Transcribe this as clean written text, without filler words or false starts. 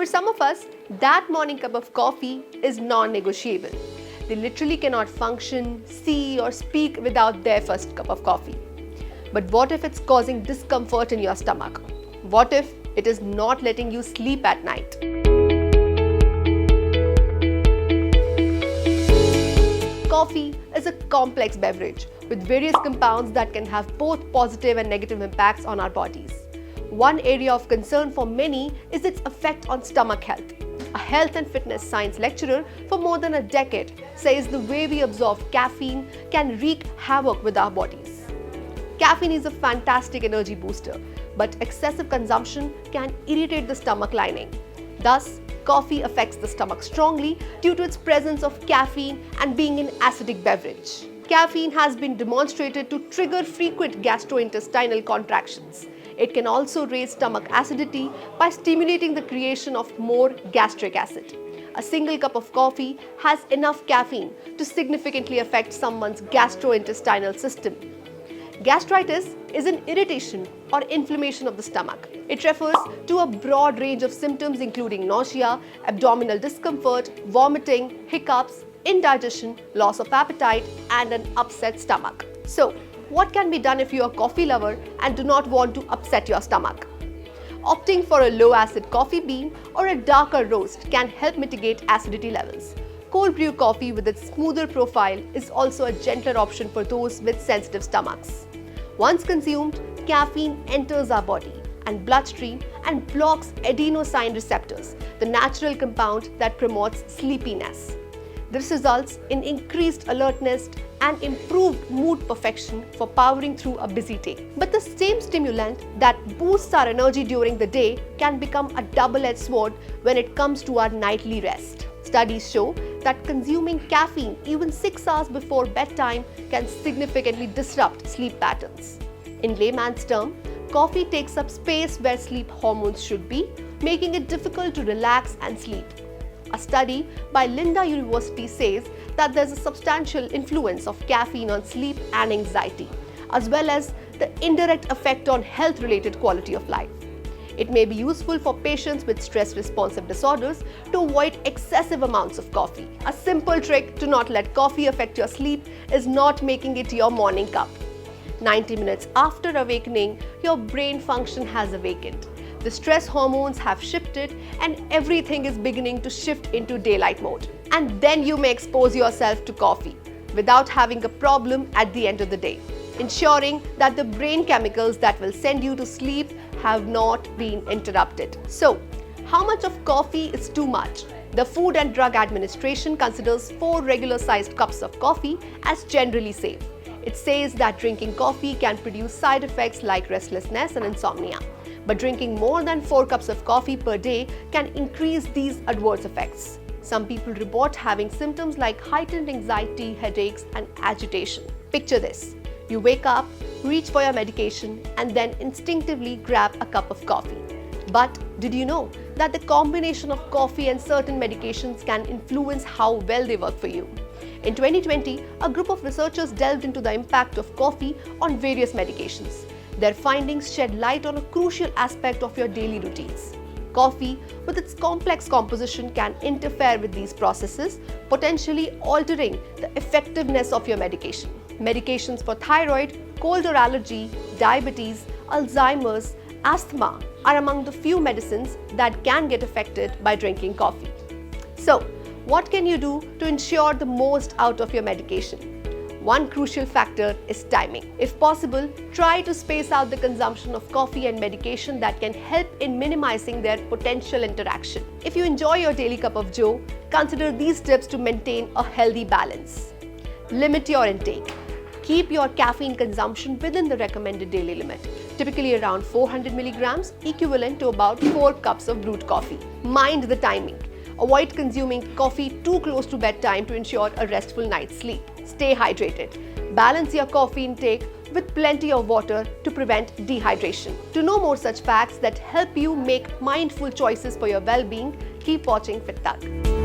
For some of us, that morning cup of coffee is non-negotiable. They literally cannot function, see or speak without their first cup of coffee. But what if it's causing discomfort in your stomach? What if it is not letting you sleep at night? Coffee is a complex beverage with various compounds that can have both positive and negative impacts on our bodies. One area of concern for many is its effect on stomach health. A health and fitness science lecturer for more than a decade says the way we absorb caffeine can wreak havoc with our bodies. Caffeine is a fantastic energy booster, but excessive consumption can irritate the stomach lining. Thus, coffee affects the stomach strongly due to its presence of caffeine and being an acidic beverage. Caffeine has been demonstrated to trigger frequent gastrointestinal contractions. It can also raise stomach acidity by stimulating the creation of more gastric acid. A single cup of coffee has enough caffeine to significantly affect someone's gastrointestinal system. Gastritis is an irritation or inflammation of the stomach. It refers to a broad range of symptoms including nausea, abdominal discomfort, vomiting, hiccups, indigestion, loss of appetite, and an upset stomach. So, what can be done if you are a coffee lover and do not want to upset your stomach? Opting for a low-acid coffee bean or a darker roast can help mitigate acidity levels. Cold brew coffee with its smoother profile is also a gentler option for those with sensitive stomachs. Once consumed, caffeine enters our body and bloodstream and blocks adenosine receptors, the natural compound that promotes sleepiness. This results in increased alertness and improved mood perfection for powering through a busy day. But the same stimulant that boosts our energy during the day can become a double-edged sword when it comes to our nightly rest. Studies show that consuming caffeine even 6 hours before bedtime can significantly disrupt sleep patterns. In layman's terms, coffee takes up space where sleep hormones should be, making it difficult to relax and sleep. A study by Linda University says that there's a substantial influence of caffeine on sleep and anxiety, as well as the indirect effect on health-related quality of life. It may be useful for patients with stress-responsive disorders to avoid excessive amounts of coffee. A simple trick to not let coffee affect your sleep is not making it your morning cup. 90 minutes after awakening, your brain function has awakened. The stress hormones have shifted and everything is beginning to shift into daylight mode. And then you may expose yourself to coffee without having a problem at the end of the day, ensuring that the brain chemicals that will send you to sleep have not been interrupted. So, how much of coffee is too much? The Food and Drug Administration considers 4 regular-sized cups of coffee as generally safe. It says that drinking coffee can produce side effects like restlessness and insomnia. But drinking more than 4 cups of coffee per day can increase these adverse effects. Some people report having symptoms like heightened anxiety, headaches, and agitation. Picture this. You wake up, reach for your medication, and then instinctively grab a cup of coffee. But did you know that the combination of coffee and certain medications can influence how well they work for you? In 2020, a group of researchers delved into the impact of coffee on various medications. Their findings shed light on a crucial aspect of your daily routines. Coffee, with its complex composition, can interfere with these processes, potentially altering the effectiveness of your medication. Medications for thyroid, cold or allergy, diabetes, Alzheimer's, asthma are among the few medicines that can get affected by drinking coffee. So, what can you do to ensure the most out of your medication? One crucial factor is timing. If possible, try to space out the consumption of coffee and medication that can help in minimizing their potential interaction. If you enjoy your daily cup of joe, consider these tips to maintain a healthy balance. Limit your intake. Keep your caffeine consumption within the recommended daily limit, typically around 400 milligrams, equivalent to about 4 cups of brewed coffee. Mind the timing. Avoid consuming coffee too close to bedtime to ensure a restful night's sleep. Stay hydrated. Balance your coffee intake with plenty of water to prevent dehydration. To know more such facts that help you make mindful choices for your well-being, keep watching FitTug.